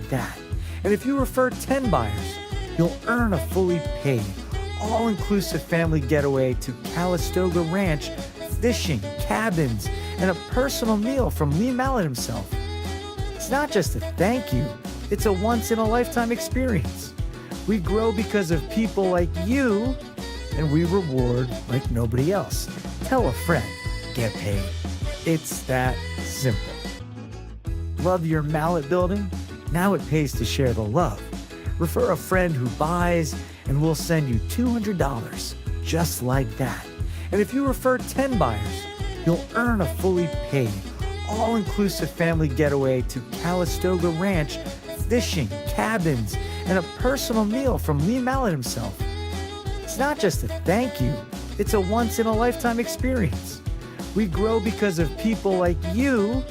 like that. And if you refer 10 buyers, you'll earn a fully paid, all-inclusive family getaway to Calistoga Ranch, fishing, cabins, and a personal meal from Mallett himself. It's not just a thank you, it's a once-in-a-lifetime experience. We grow because of people like you, and we reward like nobody else. Tell a friend, get paid. It's that simple. Love your Mallett building? Now it pays to share the love. Refer a friend who buys, and we'll send you $200, just like that. And if you refer 10 buyers, you'll earn a fully paid, all-inclusive family getaway to Calistoga Ranch, fishing, cabins, and a personal meal from Mallett himself. It's not just a thank you, it's a once-in-a-lifetime experience. We grow because of people like you,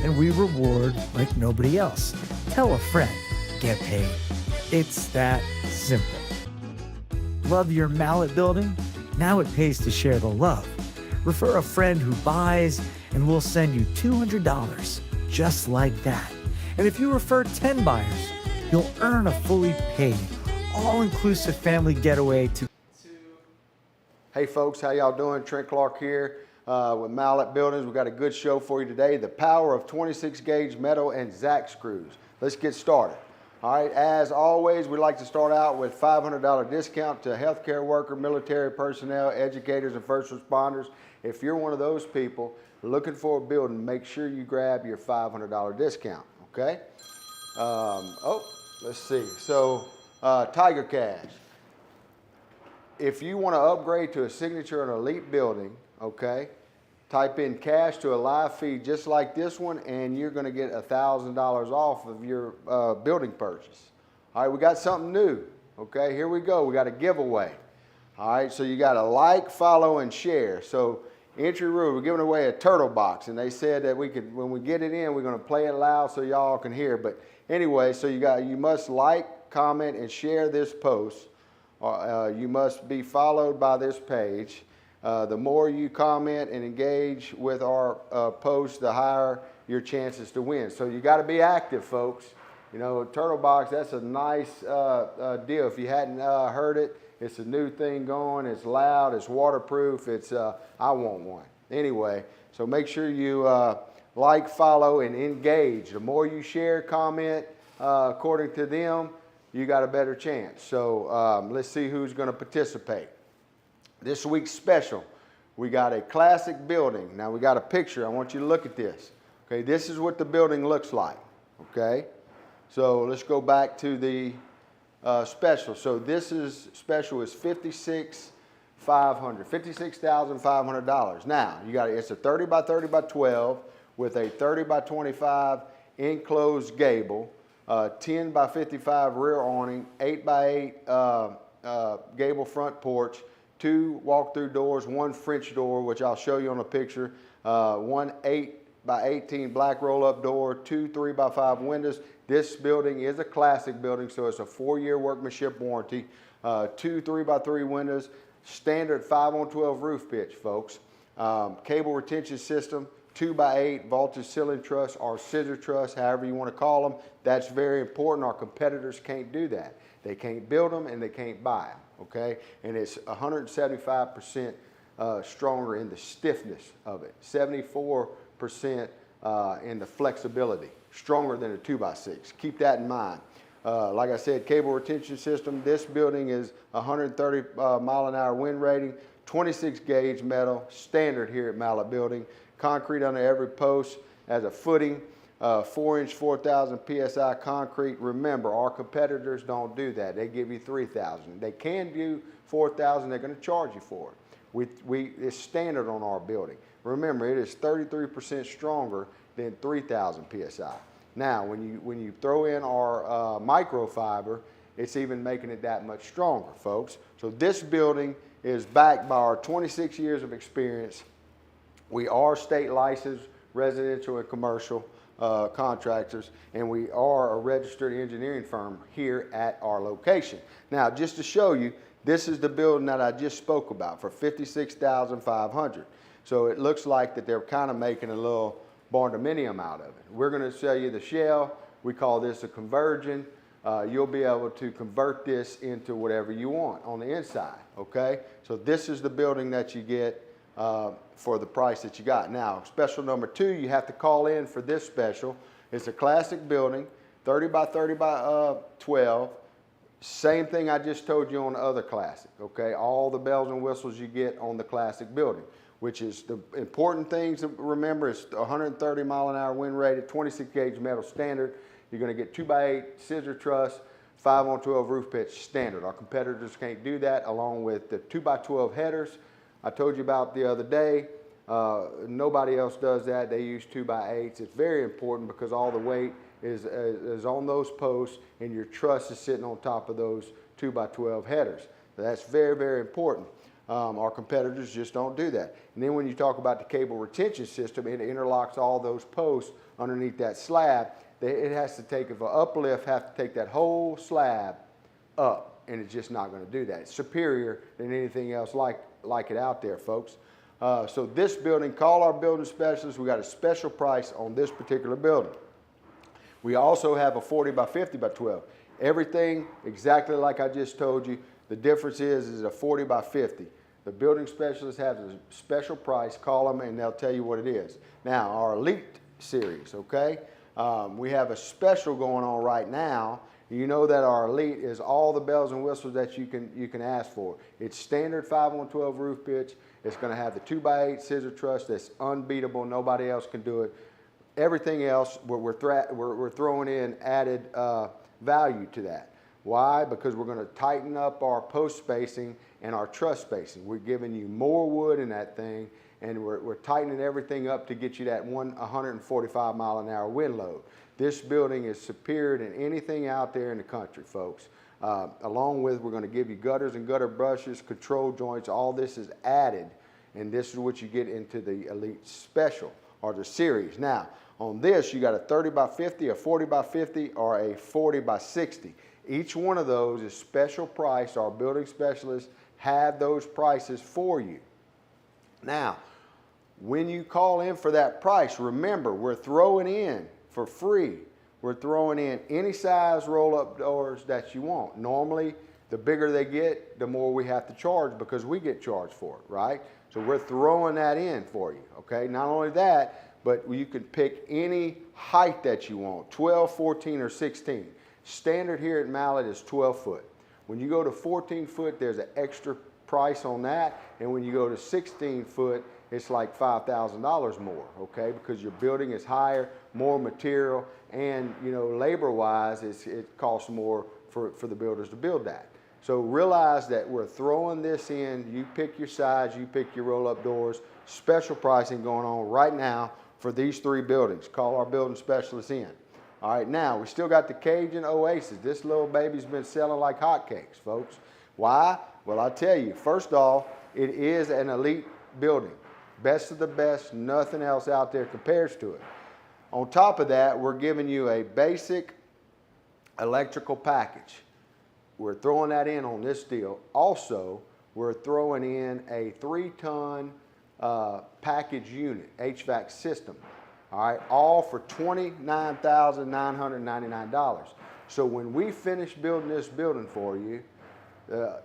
and we reward like nobody else. Tell a friend, get paid. It's that simple. Love your Mallett building? Now it pays to share the love. Refer a friend who buys, and we'll send you $200, just like that. And if you refer 10 buyers, you'll earn a fully paid, all-inclusive family getaway to... Hey folks, how y'all doing? Trent Clark here with Mallett Buildings. We've got a good show for you today. The power of 26 gauge metal and ZAC screws. Let's get started. All right, as always, we like to start out with $500 discount to healthcare worker, military personnel, educators, and first responders. If you're one of those people looking for a building, make sure you grab your $500 discount, okay? Let's see. So, Tiger Cash. If you want to upgrade to a signature and elite building, okay, type in cash to a live feed just like this one, and you're going to get $1,000 off of your building purchase. All right, we got something new. Okay, here we go. We got a giveaway. All right, so you got to like, follow, and share. So entry rule, we're giving away a turtle box, and they said that we could, when we get it in, we're going to play it loud so y'all can hear. But anyway, so you must like, comment, and share this post. You must be followed by this page. The more you comment and engage with our posts, the higher your chances to win. So you got to be active, folks. You know, Turtle Box, that's a nice deal. If you hadn't heard it, it's a new thing going. It's loud, it's waterproof, it's, I want one. Anyway, so make sure you like, follow, and engage. The more you share, comment, according to them, you got a better chance. So let's see who's going to participate. This week's special, we got a classic building. Now we got a picture. I want you to look at this. Okay, this is what the building looks like. Okay, so let's go back to the special. So this is special is $56,500. Now you got it's a 30 by 30 by 12 with a 30 by 25 enclosed gable. 10 by 55 rear awning, 8 by 8 gable front porch, 2 walk-through doors, 1 French door, which I'll show you on a picture, 1 8 by 18 black roll-up door, 2 3 by 5 windows. This building is a classic building, so it's a 4-year workmanship warranty, 2 3 by 3 windows, standard 5-on-12 roof pitch, folks. Cable retention system, 2 by 8 vaulted ceiling truss or scissor truss, however you want to call them. That's very important. Our competitors can't do that. They can't build them and they can't buy them, okay? And it's 175% stronger in the stiffness of it, 74% in the flexibility, stronger than a 2 by 6. Keep that in mind. Like I said, cable retention system. This building is 130 mile an hour wind rating, 26 gauge metal, standard here at Mallett Building. Concrete under every post as a footing, 4-inch 4,000 PSI concrete. Remember, our competitors don't do that. They give you 3,000. They can do 4,000. They're going to charge you for it. It's standard on our building. Remember, it is 33% stronger than 3,000 PSI. Now, when you throw in our microfiber, it's even making it that much stronger, folks. So this building is backed by our 26 years of experience. We are state licensed residential and commercial contractors, and we are a registered engineering firm here at our location. Now, just to show you, this is the building that I just spoke about for $56,500. So it looks like that they're kind of making a little barndominium out of it. We're going to show you the shell. We call this a conversion. You'll be able to convert this into whatever you want on the inside, okay? So this is the building that you get for the price that you got. Now, special number 2, you have to call in for this special. It's a classic building, 30 by 30 by 12. Same thing I just told you on the other classic, okay? All the bells and whistles you get on the classic building, which is the important things to remember is 130 mile an hour wind rated, 26 gauge metal standard. You're going to get 2x8 scissor truss, 5-on-12 roof pitch standard. Our competitors can't do that, along with the 2x12 headers I told you about the other day. Nobody else does that. They use 2x8s. It's very important because all the weight is on those posts and your truss is sitting on top of those 2x12 headers. That's very, very important. Our competitors just don't do that. And then when you talk about the cable retention system, it interlocks all those posts underneath that slab. It has to take, if an uplift, has to take that whole slab up, and it's just not going to do that. It's superior than anything else like it out there, folks. So this building, call our building specialists. We got a special price on this particular building. We also have a 40 by 50 by 12. Everything exactly like I just told you. The difference is a 40 by 50. The building specialist has a special price. Call them and they'll tell you what it is. Now, our Elite series, okay? We have a special going on right now. You know that our Elite is all the bells and whistles that you can ask for. It's standard 5-on-12 roof pitch. It's going to have the 2x8 scissor truss that's unbeatable. Nobody else can do it. Everything else, we're throwing in added value to that. Why? Because we're going to tighten up our post spacing and our truss spacing. We're giving you more wood in that thing, and we're tightening everything up to get you that 145 mile an hour wind load. This building is superior than anything out there in the country, folks. Along with, we're going to give you gutters and gutter brushes, control joints. All this is added, and this is what you get into the Elite Special or the series. Now, on this, you got a 30 by 50, a 40 by 50, or a 40 by 60. Each one of those is special price. Our building specialists have those prices for you. Now, when you call in for that price, remember, we're throwing in for free. We're throwing in any size roll-up doors that you want. Normally, the bigger they get, the more we have to charge because we get charged for it, right? So we're throwing that in for you, okay? Not only that, but you can pick any height that you want, 12, 14, or 16. Standard here at Mallett is 12 foot. When you go to 14 foot, there's an extra price on that. And when you go to 16 foot, it's like $5,000 more, okay? Because your building is higher, more material, and you know, labor-wise, it costs more for the builders to build that. So realize that we're throwing this in. You pick your size, you pick your roll-up doors. Special pricing going on right now for these 3 buildings. Call our building specialists in. All right, now we still got the Cajun Oasis. This little baby's been selling like hotcakes, folks. Why? Well, I'll tell you. First off, it is an Elite building. Best of the best, nothing else out there compares to it. On top of that, we're giving you a basic electrical package. We're throwing that in on this deal. Also, we're throwing in a 3-ton package unit, HVAC system. All right, all for $29,999. So when we finish building this building for you,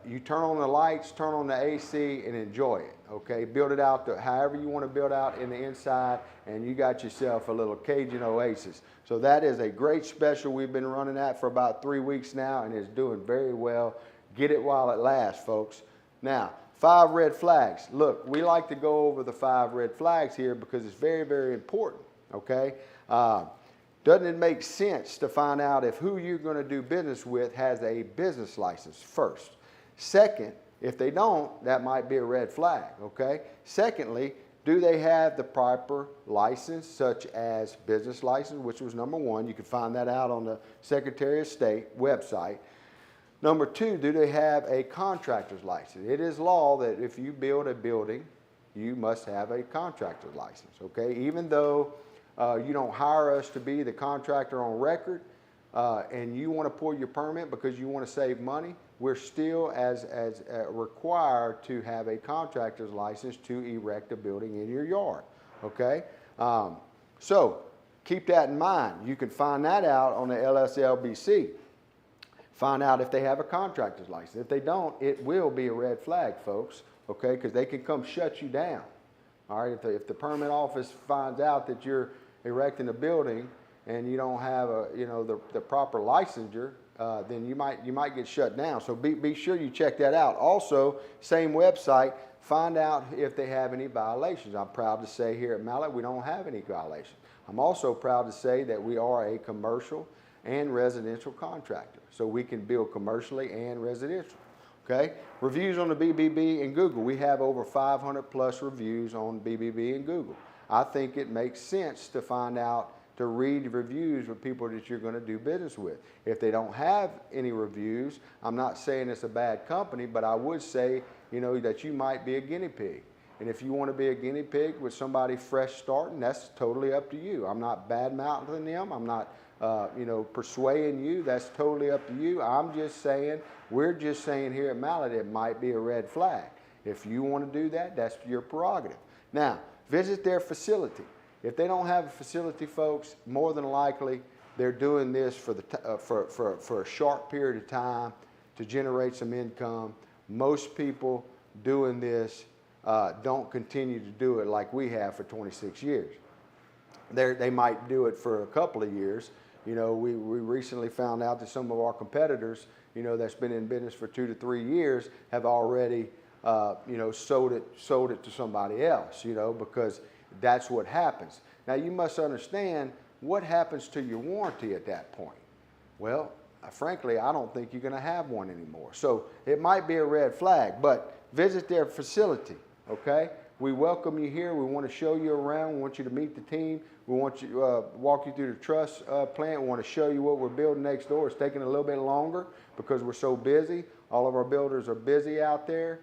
you turn on the lights, turn on the AC, and enjoy it, okay? Build it out however you want to build out in the inside, and you got yourself a little Cajun Oasis. So that is a great special. We've been running that for about 3 weeks now, and it's doing very well. Get it while it lasts, folks. Now, 5 red flags. Look, we like to go over the 5 red flags here because it's very, very important, okay? Doesn't it make sense to find out if who you're going to do business with has a business license first? Second, if they don't, that might be a red flag, okay? Secondly, do they have the proper license, such as business license, which was number 1. You can find that out on the Secretary of State website. Number 2, do they have a contractor's license? It is law that if you build a building, you must have a contractor's license, okay? Even though you don't hire us to be the contractor on record, and you want to pull your permit because you want to save money, we're still as required to have a contractor's license to erect a building in your yard, okay? So keep that in mind. You can find that out on the LSLBC. Find out if they have a contractor's license. If they don't, it will be a red flag, folks, okay, because they can come shut you down. All right, if the permit office finds out that you're erecting a building and you don't have the proper licensure, then you might get shut down. So be sure you check that out. Also, same website, find out if they have any violations. I'm proud to say here at Mallett we don't have any violations. I'm also proud to say that we are a commercial and residential contractor, so we can build commercially and residential. Okay, reviews on the BBB and Google. We have over 500 plus reviews on BBB and Google. I think it makes sense to find out, to read reviews with people that you're going to do business with. If they don't have any reviews, I'm not saying it's a bad company, but I would say, that you might be a guinea pig. And if you want to be a guinea pig with somebody fresh starting, that's totally up to you. I'm not bad-mouthing them. I'm not, persuading you. That's totally up to you. We're just saying here at Mallett, it might be a red flag. If you want to do that, that's your prerogative. Now, visit their facility. If they don't have a facility, folks, more than likely they're doing this for a short period of time to generate some income. Most people doing this don't continue to do it like we have for 26 years. They might do it for a couple of years. We recently found out that some of our competitors, that's been in business for 2 to 3 years, have already, sold it to somebody else, because that's what happens. Now, you must understand what happens to your warranty at that point. Well, frankly, I don't think you're going to have one anymore. So it might be a red flag, but visit their facility, okay? We welcome you here. We want to show you around. We want you to meet the team. We want you to walk you through the truss plant. We want to show you what we're building next door. It's taking a little bit longer because we're so busy. All of our builders are busy out there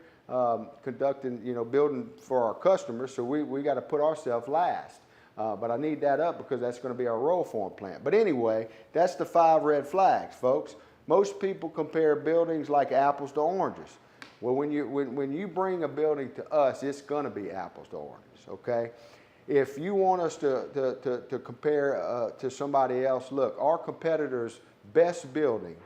conducting, building for our customers. So we got to put ourselves last. But I need that up because that's going to be our roll form plant. But anyway, that's the 5 red flags, folks. Most people compare buildings like apples to oranges. Well, when you bring a building to us, it's going to be apples to oranges, okay? If you want us to compare to somebody else, look, our competitors' best building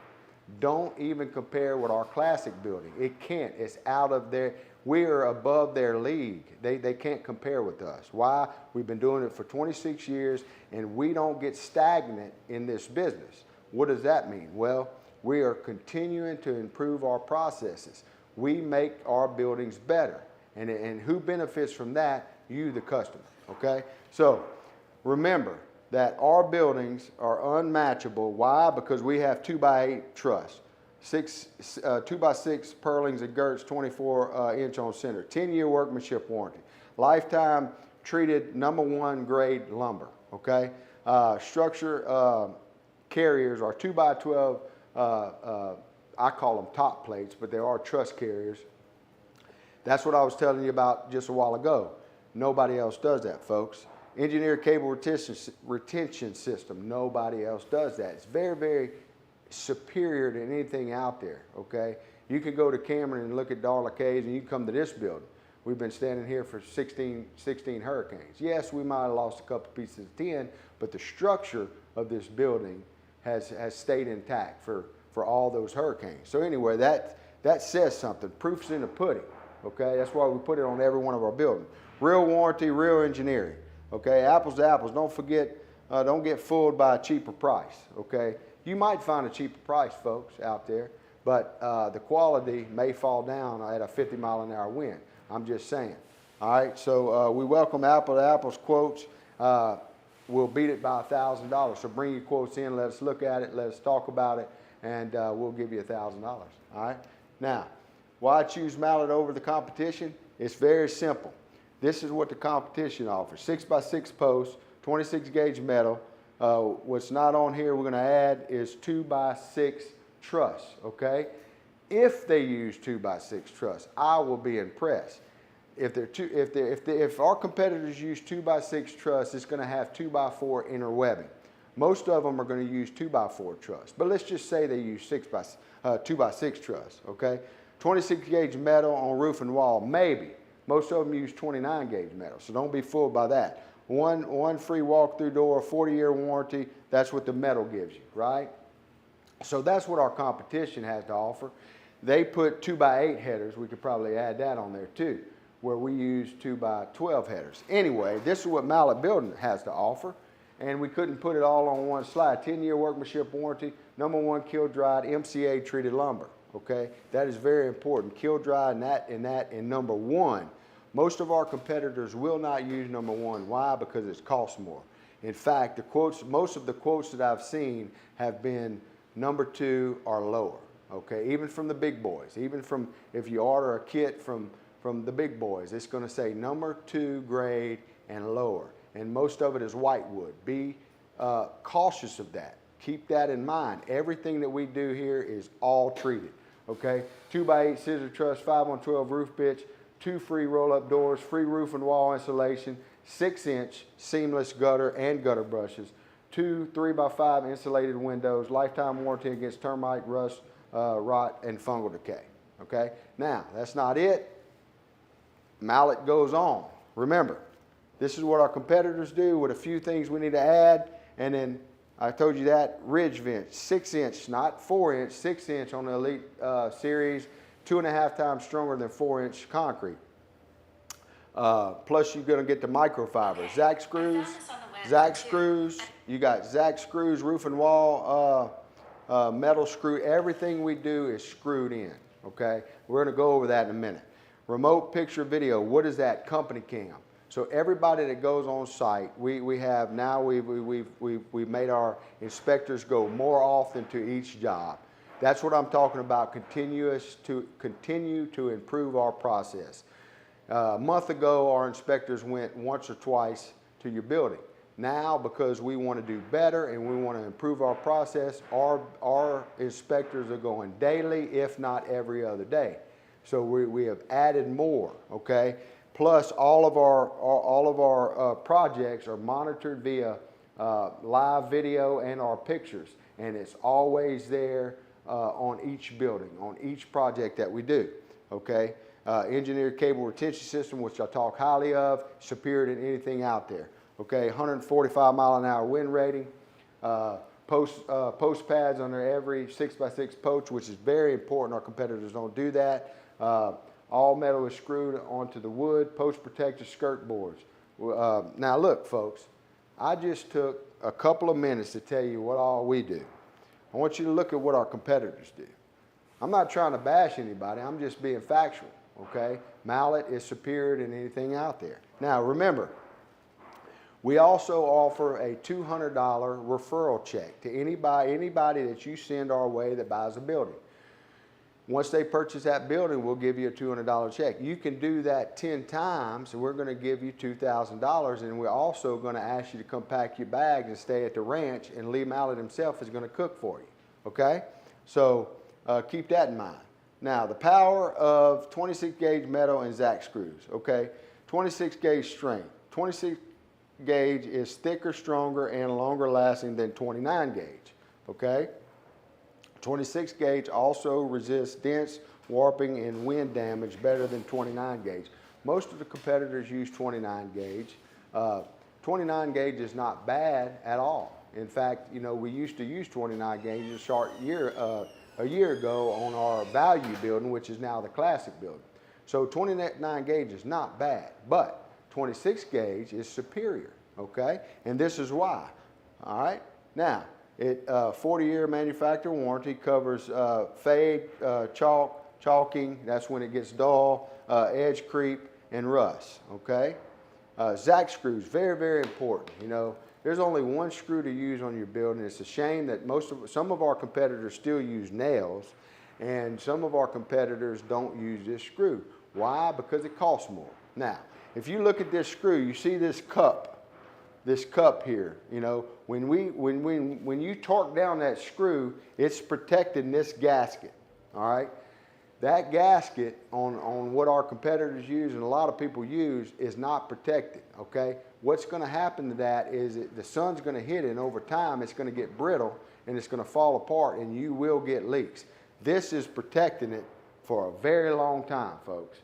don't even compare with our classic building. It can't. It's out of their, we are above their league. They can't compare with us. Why? We've been doing it for 26 years, and we don't get stagnant in this business. What does that mean? Well, we are continuing to improve our processes. We make our buildings better. And who benefits from that? You, the customer, okay? So remember that our buildings are unmatchable. Why? Because we have 2x8 truss, 2x6 purlins and girts, 24-inch on center, 10-year workmanship warranty, lifetime treated #1 grade lumber, okay? Structure carriers are 2x12, I call them top plates, but they are truss carriers. That's what I was telling you about just a while ago. Nobody else does that, folks. Engineered cable retention system, nobody else does that. It's very, very superior to anything out there, okay? You can go to Cameron and look at Darla Caves, and you come to this building. We've been standing here for 16 hurricanes. Yes, we might have lost a couple pieces of tin, but the structure of this building has stayed intact for all those hurricanes. So anyway, that says something. Proof's in the pudding, okay? That's why we put it on every one of our buildings. Real warranty, real engineering, okay? Apples to apples. Don't forget, don't get fooled by a cheaper price, okay? You might find a cheaper price, folks, out there, but the quality may fall down at a 50-mile-an-hour wind. I'm just saying. All right, so we welcome apple to apples quotes. We'll beat it by $1,000. So bring your quotes in, let us look at it, let us talk about it, and we'll give you $1,000. All right. Now, why choose Mallett over the competition? It's very simple. This is what the competition offers: 6x6 posts, 26 gauge metal. What's not on here we're going to add is 2x6 truss. Okay. If they use 2x6 truss, I will be impressed. If our competitors use 2x6 truss, it's going to have 2x4 inner webbing. Most of them are going to use 2x4 truss, but let's just say they use 2x6 truss, okay? 26 gauge metal on roof and wall, maybe. Most of them use 29 gauge metal, so don't be fooled by that. one free walk-through door, 40-year warranty. That's what the metal gives you, right? So that's what our competition has to offer. They put 2x8 headers. We could probably add that on there too, where we use 2x12 headers. Anyway, this is what Mallett Buildings has to offer, and we couldn't put it all on one slide. 10-year workmanship warranty, #1 kiln-dried MCA treated lumber. Okay, that is very important. Kiln-dried and #1. Most of our competitors will not use #1. Why? Because it costs more. In fact, most of the quotes that I've seen have been #2 or lower. Okay, even from the big boys, even from if you order a kit from the big boys, it's going to say #2 grade and lower, and most of it is whitewood. Be cautious of that. Keep that in mind. Everything that we do here is all treated. Okay, 2x8 scissor truss, 5x12 roof pitch, 2 free roll-up doors, free roof and wall insulation, 6-inch seamless gutter and gutter brushes, 2 3x5 insulated windows, lifetime warranty against termite, rust, rot, and fungal decay. Okay, now that's not it. Mallett goes on. Remember, this is what our competitors do with a few things we need to add, and then I told you that ridge vent, 6-inch, not 4-inch, 6-inch on the Elite series, 2.5 times stronger than 4-inch concrete. Plus you're gonna get the microfiber. ZAC Screws, ZAC Screws, you got ZAC Screws, roof and wall, metal screw. Everything we do is screwed in, okay? We're gonna go over that in a minute. Remote picture video, what is that? Company cam. So everybody that goes on site, we've made our inspectors go more often to each job. That's what I'm talking about, continue to improve our process. A month ago, our inspectors went once or twice to your building. Now, because we want to do better and we want to improve our process, our inspectors are going daily, if not every other day. So we have added more, okay? Plus, all of our projects are monitored via live video and our pictures, and it's always there on each building, on each project that we do, okay? Engineered cable retention system, which I talk highly of, superior than anything out there, okay? 145 mile an hour wind rating, post pads under every 6x6 post, which is very important. Our competitors don't do that. All metal is screwed onto the wood, post protector skirt boards. Now look, folks, I just took a couple of minutes to tell you what all we do. I want you to look at what our competitors do. I'm not trying to bash anybody, I'm just being factual, okay? Mallett is superior than anything out there. Now remember, we also offer a $200 referral check to anybody that you send our way that buys a building. Once they purchase that building, we'll give you a $200 check. You can do that 10 times, and we're going to give you $2,000, and we're also going to ask you to come pack your bags and stay at the ranch, and Lee Mallett himself is going to cook for you, okay? So keep that in mind. Now, the power of 26 gauge metal and ZAC screws, okay? 26 gauge strength. 26 gauge is thicker, stronger, and longer lasting than 29 gauge, okay? 26 gauge also resists dents, warping, and wind damage better than 29 gauge. Most of the competitors use 29 gauge. 29 gauge is not bad at all. In fact, you know, we used to use 29 gauge a year ago on our value building, which is now the classic building. So 29 gauge is not bad, but 26 gauge is superior, okay? And this is why, all right? Now, it 40-year manufacturer warranty, covers fade, chalking, that's when it gets dull, edge creep, and rust, okay? ZAC screws, very, very important. You know, there's only one screw to use on your building. It's a shame that some of our competitors still use nails, and some of our competitors don't use this screw. Why? Because it costs more. Now, if you look at this screw, you see this cup here, you know, when you torque down that screw, it's protecting this gasket, all right? That gasket on what our competitors use and a lot of people use is not protected, okay? What's gonna happen to that is the sun's gonna hit it, and over time it's gonna get brittle and it's gonna fall apart and you will get leaks. This is protecting it for a very long time, folks.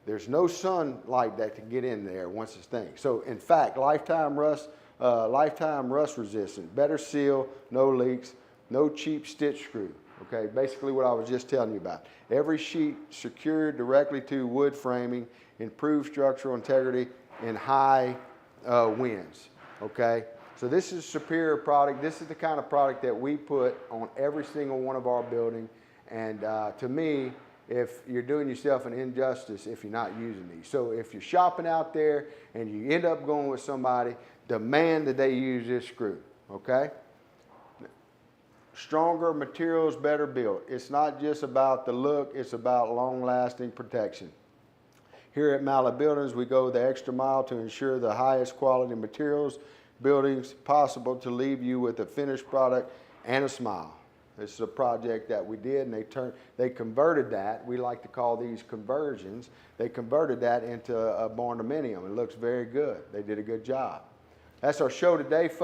There's no sunlight that can get in there once it's thing. So in fact, lifetime rust resistant, better seal, no leaks, no cheap stitch screw. Okay, basically what I was just telling you about. Every sheet secured directly to wood framing, improved structural integrity in high winds. Okay, so this is a superior product. This is the kind of product that we put on every single one of our buildings. And to me, if you're doing yourself an injustice if you're not using these. So if you're shopping out there and you end up going with somebody, demand that they use this screw, okay? Stronger materials, better built. It's not just about the look, it's about long-lasting protection. Here at Mallett Buildings, we go the extra mile to ensure the highest quality materials, buildings possible to leave you with a finished product and a smile. This is a project that we did, and they converted that. We like to call these conversions. They converted that into a barn dominium. It looks very good. They did a good job. That's our show today, folks.